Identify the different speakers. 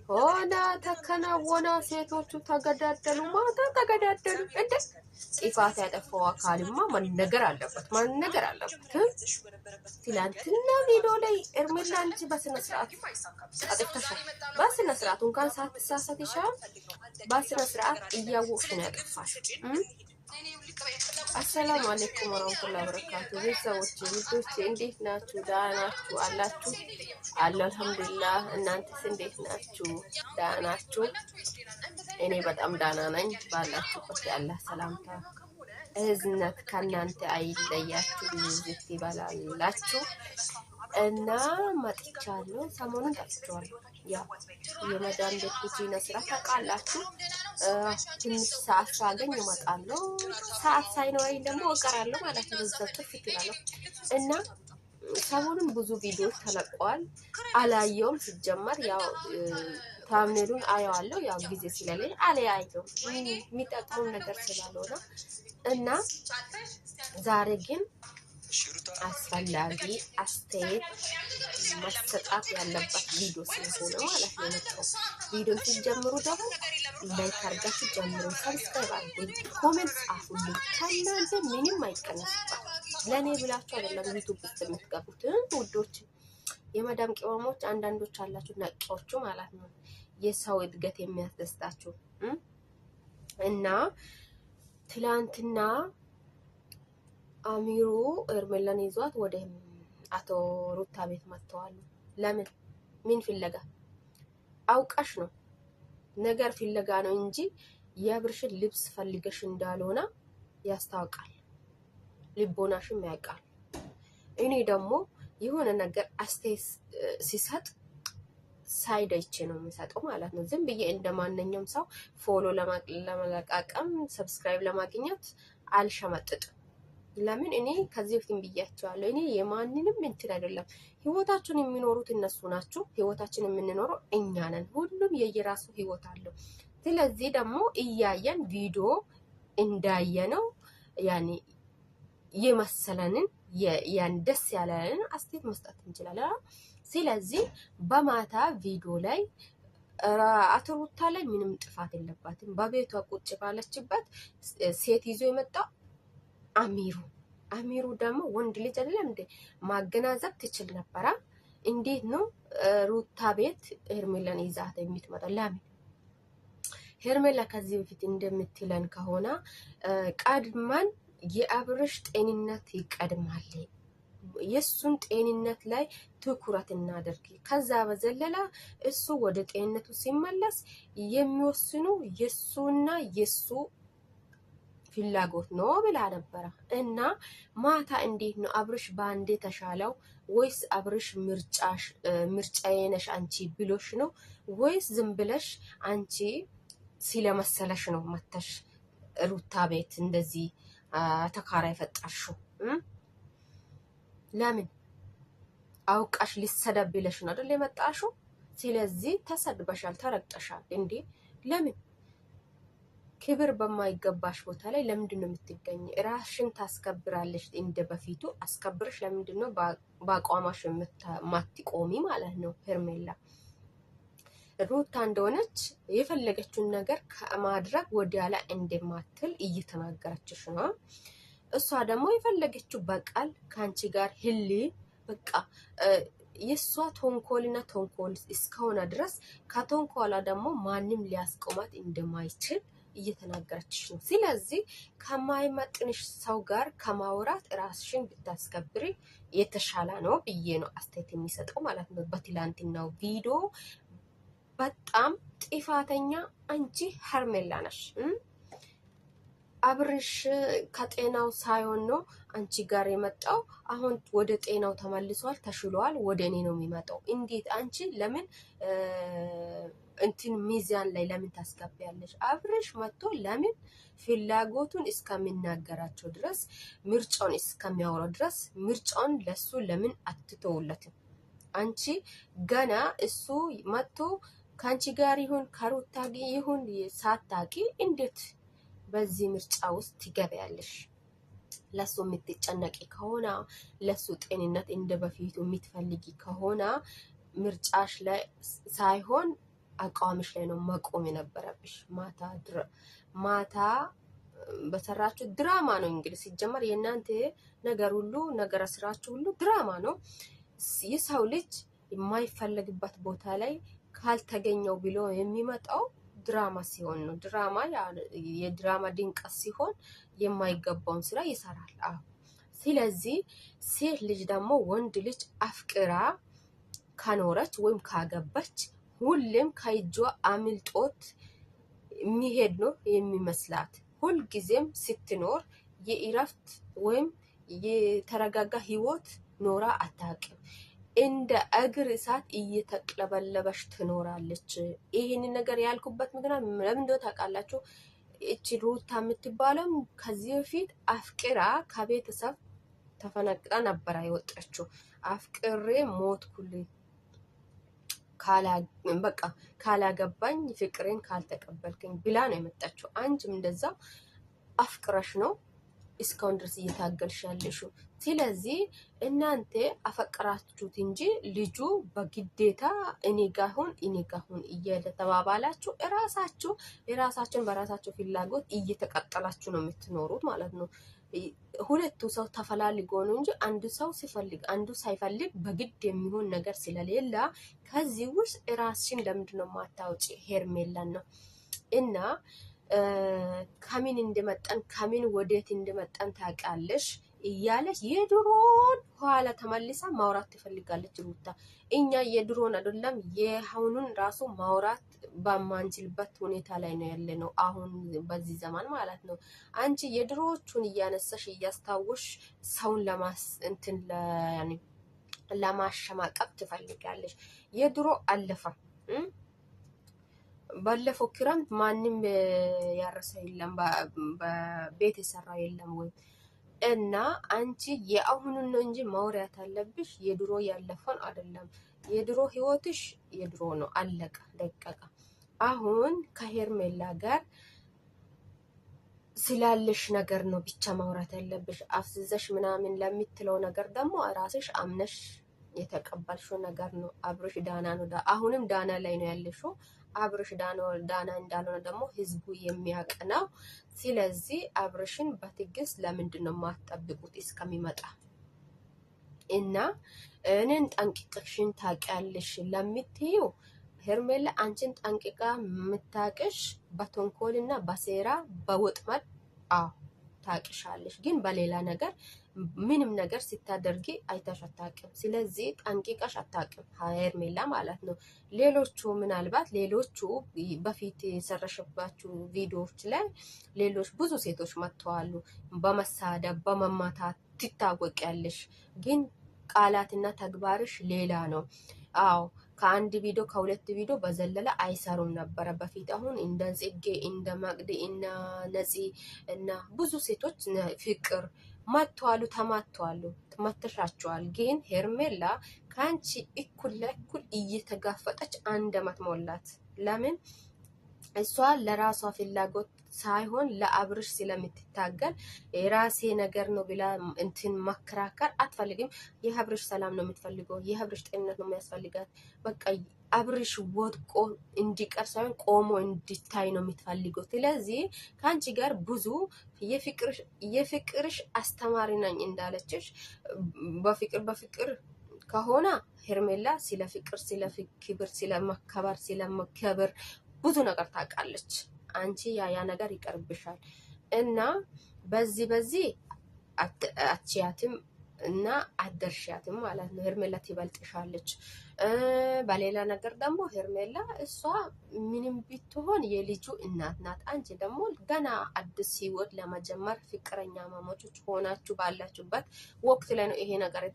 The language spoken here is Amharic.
Speaker 1: ሆና ተከናወና ሴቶቹ ተገዳደሉ፣ ማታ ተገዳደሉ። እንደ ጥፋት ያጠፋው አካልማ መነገር አለበት። ትላንትና ቪዲዮ ላይ ኤርሜላ አንቺ በስነ ስርዓት አጥፍተሻል። በስነ ስርዓት እንኳን ሳትሳሳት ይሻል። በስነ ስርዓት እያወቅሽ ነው ያጠፋሽ። አሰላሙ አለይኩም ወራህመቱላሂ ወበረካቱ። ቤተሰቦች ልጆች እንዴት ናችሁ? ደህና ናችሁ አላችሁ? አልሐምዱሊላህ። እናንተስ እንዴት ናችሁ? ደህና ናችሁ? እኔ በጣም ደህና ነኝ። ባላችሁበት ያላህ ሰላምታ እዝነት ከእናንተ አይለያችሁ፣ ይዝት ይበላላችሁ እና መጥቻለሁ። ሰሞኑን ጠፍቻለሁ። ያው የመዳን ቤት ሂጂና ስራ ታውቃላችሁ። ትንሽ ሰዓት ሳገኝ እመጣለሁ። ሰዓት ሳይኖረኝ ደግሞ እቀራለሁ ማለት ነው። እዛ ጥፍት ይላለሁ እና ሰሞኑን ብዙ ቪዲዮዎች ተለቀዋል። አላየውም። ሲጀመር ያው ታምኔሉን አየዋለሁ። ያው ጊዜ ስለሌለኝ አላየውም የሚጠቅመው ነገር ስላልሆነ እና ዛሬ ግን አስፈላጊ አስተያየት መሰጣት ያለበት ቪዲዮ ስለሆነ ማለት ነው የመጣው። ቪዲዮ ሲጀምሩ ደግሞ ላይክ አድርጋችሁ ጀምሩ፣ ሰብስክራይብ አድርጉ፣ ኮሜንት ጻፉልኝ። ከእናንተ ምንም አይቀነስባት። ለእኔ ብላችሁ አይደለም ዩቱብ ውስጥ የምትገቡት ውዶች። የመዳም ቅመሞች አንዳንዶች አላችሁ ነቂዎቹ ማለት ነው፣ የሰው እድገት የሚያስደስታችሁ እና ትላንትና አሚሩ ኤርሜላን ይዟት ወደ አቶ ሩታ ቤት መጥተዋል። ለምን? ምን ፍለጋ? አውቃሽ ነው ነገር ፍለጋ ነው እንጂ የአብርሽን ልብስ ፈልገሽ እንዳልሆነ ያስታውቃል። ልቦናሽም ያውቃል። እኔ ደግሞ የሆነ ነገር አስተያየት ሲሰጥ ሳይደይቼ ነው የሚሰጠው ማለት ነው። ዝም ብዬ እንደማንኛውም ሰው ፎሎ ለመለቃቀም ሰብስክራይብ ለማግኘት አልሸመጥጥም። ለምን? እኔ ከዚህ በፊት ብያቸዋለሁ። እኔ የማንንም እንትን አይደለም። ህይወታችሁን የሚኖሩት እነሱ ናቸው። ህይወታችን የምንኖረው እኛ ነን። ሁሉም የየራሱ ህይወት አለው። ስለዚህ ደግሞ እያየን ቪዲዮ እንዳየነው ያኔ የመሰለንን ያን ደስ ያለንን አስተያየት መስጠት እንችላለን። ስለዚህ በማታ ቪዲዮ ላይ አቶ ሩታ ላይ ምንም ጥፋት የለባትም። በቤቷ ቁጭ ባለችበት ሴት ይዞ የመጣው አሚሩ ደግሞ ወንድ ልጅ አይደለም እንዴ? ማገናዘብ ትችል ነበራ። እንዴት ነው ሩታ ቤት ሄርሜላን ይዛት የምትመጣ? ለምን? ሄርሜላ ከዚህ በፊት እንደምትለን ከሆነ ቀድመን የአብርሽ ጤንነት ይቀድማል፣ የሱን ጤንነት ላይ ትኩረት እናደርግ፣ ከዛ በዘለላ እሱ ወደ ጤንነቱ ሲመለስ የሚወስኑ የሱና የሱ ፍላጎት ነው ብላ ነበረ። እና ማታ እንዴት ነው አብርሽ ባንዴ ተሻለው ወይስ አብርሽ ምርጫዬ ነሽ አንቺ ብሎሽ ነው ወይስ ዝም ብለሽ አንቺ ስለመሰለሽ ነው መተሽ ሩታ ቤት እንደዚህ ተካራ የፈጠርሽው? ለምን? አውቃሽ ሊሰደብ ብለሽ ነው አይደል የመጣሽው? ስለዚህ ተሰድበሻል፣ ተረግጠሻል። እንዴ ለምን? ክብር በማይገባሽ ቦታ ላይ ለምንድን ነው የምትገኝ? ራስሽን ታስከብራለሽ እንደ በፊቱ አስከብርሽ። ለምንድን ነው በአቋማሽ ማትቆሚ ማለት ነው? ሄርሜላ ሩታ እንደሆነች የፈለገችውን ነገር ከማድረግ ወዲያ ላይ እንደማትል እየተናገረችሽ ነው። እሷ ደግሞ የፈለገችው በቃል ከአንቺ ጋር በቃ የእሷ ተንኮልና ተንኮል እስከሆነ ድረስ ከተንኮላ ደግሞ ማንም ሊያስቆማት እንደማይችል እየተናገረችሽ ነው። ስለዚህ ከማይመጥንሽ ሰው ጋር ከማውራት ራስሽን ብታስከብሪ የተሻለ ነው ብዬ ነው አስተያየት የሚሰጠው ማለት ነው። በትላንትናው ቪዲዮ በጣም ጥፋተኛ አንቺ ሄርሜላ ነሽ። አብርሽ ከጤናው ሳይሆን ነው አንቺ ጋር የመጣው። አሁን ወደ ጤናው ተመልሷል፣ ተሽሏል። ወደ እኔ ነው የሚመጣው። እንዴት አንቺ ለምን እንትን ሚዛን ላይ ለምን ታስገቢያለሽ? አብርሽ መጥቶ ለምን ፍላጎቱን እስከሚናገራቸው ድረስ ምርጫውን እስከሚያወራው ድረስ ምርጫውን ለሱ ለምን አትተውለትም? አንቺ ገና እሱ መጥቶ ከአንቺ ጋር ይሁን ከሩታ ይሁን ሳታቂ እንዴት በዚህ ምርጫ ውስጥ ትገቢያለሽ? ለሱ የምትጨነቂ ከሆነ ለሱ ጤንነት እንደ በፊቱ የምትፈልጊ ከሆነ ምርጫሽ ላይ ሳይሆን አቋምሽ ላይ ነው መቆም የነበረብሽ። ማታ በሰራችሁ ድራማ ነው እንግዲህ ሲጀመር የእናንተ ነገር ሁሉ ነገረ ስራችሁ ሁሉ ድራማ ነው። የሰው ልጅ የማይፈለግበት ቦታ ላይ ካልተገኘው ብሎ የሚመጣው ድራማ ሲሆን ነው። ድራማ የድራማ ድንቀት ሲሆን የማይገባውን ስራ ይሰራል። አዎ። ስለዚህ ሴት ልጅ ደግሞ ወንድ ልጅ አፍቅራ ካኖረች ወይም ካገባች ሁሌም ከእጇ አምልጦት የሚሄድ ነው የሚመስላት። ሁልጊዜም ስትኖር የእረፍት ወይም የተረጋጋ ህይወት ኖራ አታውቅም። እንደ እግር እሳት እየተቅለበለበች ትኖራለች። ይህንን ነገር ያልኩበት ምክንያት ለምን እንደሆነ ታውቃላችሁ? እቺ ሩታ የምትባለው ከዚህ በፊት አፍቅራ ከቤተሰብ ተፈነቅላ ነበር የወጣችው። አፍቅሬ ሞትኩልኝ በቃ ካላገባኝ ፍቅሬን ካልተቀበልከኝ ብላ ነው የመጣችው። አንቺም እንደዛ አፍቅረሽ ነው እስካሁን ድረስ እየታገልሽ ያለሽው። ስለዚህ እናንተ አፈቀራችሁት እንጂ ልጁ በግዴታ እኔ ጋር ሁን እያለ ተባባላችሁ የራሳችሁን በራሳቸው ፍላጎት እየተቀጠላችሁ ነው የምትኖሩት ማለት ነው። ሁለቱ ሰው ተፈላልጎ ነው እንጂ አንዱ ሰው ሲፈልግ አንዱ ሳይፈልግ በግድ የሚሆን ነገር ስለሌለ ከዚህ ውስጥ ራስሽን ለምንድን ነው ማታውጪ? ሄርሜላን ነው እና ከምን እንደመጣን ከምን ወዴት እንደመጣን ታውቃለሽ እያለች የድሮን ኋላ ተመልሳ ማውራት ትፈልጋለች ሩታ። እኛ የድሮን አይደለም የአሁኑን ራሱ ማውራት በማንችልበት ሁኔታ ላይ ነው ያለ ነው አሁን በዚህ ዘመን ማለት ነው። አንቺ የድሮዎቹን እያነሳሽ እያስታወሽ ሰውን ለማሸማቀቅ ትፈልጋለች። የድሮ አለፈ። ባለፈው ክረምት ማንም ያረሰ የለም፣ በቤት የሰራ የለም ወይ እና አንቺ የአሁኑን ነው እንጂ ማውራት አለብሽ። የድሮ ያለፈን አይደለም። የድሮ ህይወትሽ የድሮ ነው፣ አለቀ ደቀቀ። አሁን ከሄርሜላ ጋር ስላለሽ ነገር ነው ብቻ ማውራት ያለብሽ። አፍዝዘሽ ምናምን ለምትለው ነገር ደግሞ ራስሽ አምነሽ የተቀበልሽው ነገር ነው። አብርሽ ዳና ነው። አሁንም ዳና ላይ ነው ያለሽው። አብርሽ ዳና እንዳልሆነ ደግሞ ህዝቡ የሚያውቅ ነው። ስለዚህ አብርሽን በትዕግስት ለምንድን ነው የማትጠብቁት እስከሚመጣ? እና እኔን ጠንቅቀሽን ታውቂያለሽ ለምትዩ ሄርሜላ አንቺን ጠንቅቃ የምታውቅሽ በተንኮልና በሴራ በወጥመድ ታውቅሻለሽ። ግን በሌላ ነገር ምንም ነገር ስታደርጊ አይተሽ አታውቅም። ስለዚህ ጠንቅቀሽ አታውቅም ሄርሜላ ማለት ነው። ሌሎቹ ምናልባት በፊት የሰረሸባችሁ ቪዲዮዎች ላይ ሌሎች ብዙ ሴቶች መጥተዋሉ። በመሳደብ በመማታት ትታወቂያለሽ። ግን ቃላትና ተግባርሽ ሌላ ነው። አዎ ከአንድ ቪዲዮ ከሁለት ቪዲዮ በዘለለ አይሰሩም ነበረ በፊት። አሁን እንደ ጽጌ እንደ መቅዲ እና ነፂ እና ብዙ ሴቶች ፍቅር መጥተዋሉ፣ ተመተሻቸዋል። ግን ሄርሜላ ከአንቺ እኩል ለእኩል እየተጋፈጠች 1 ዓመት ሞላት። ለምን? እሷ ለራሷ ፍላጎት ሳይሆን ለአብርሽ ስለምትታገል የራሴ ነገር ነው ብላ መከራከር አትፈልግም። የአብርሽ ሰላም ነው የምትፈልገው። የአብርሽ ጤንነት ነው የሚያስፈልጋት። በቃ አብርሽ ወድቆ እንዲቀር ሳይሆን ቆሞ እንዲታይ ነው የምትፈልገው። ስለዚህ ከአንቺ ጋር ብዙ የፍቅርሽ አስተማሪ ነኝ እንዳለችሽ በፍቅር ከሆነ ሄርሜላ ስለ ፍቅር፣ ስለ ክብር፣ ስለ መከበር፣ ስለ መከበር ብዙ ነገር ታውቃለች። አንቺ ያ ነገር ይቀርብሻል እና በዚህ አትያትም እና አደርሻትም ማለት ነው። ሄርሜላ ትበልጥሻለች። በሌላ ነገር ደግሞ ሄርሜላ እሷ ምንም ቢትሆን የልጁ እናት ናት። አንቺ ደግሞ ገና አዲስ ህይወት ለመጀመር ፍቅረኛ ማሞቾች ሆናችሁ ባላችሁበት ወቅት ላይ ነው ይሄ ነገር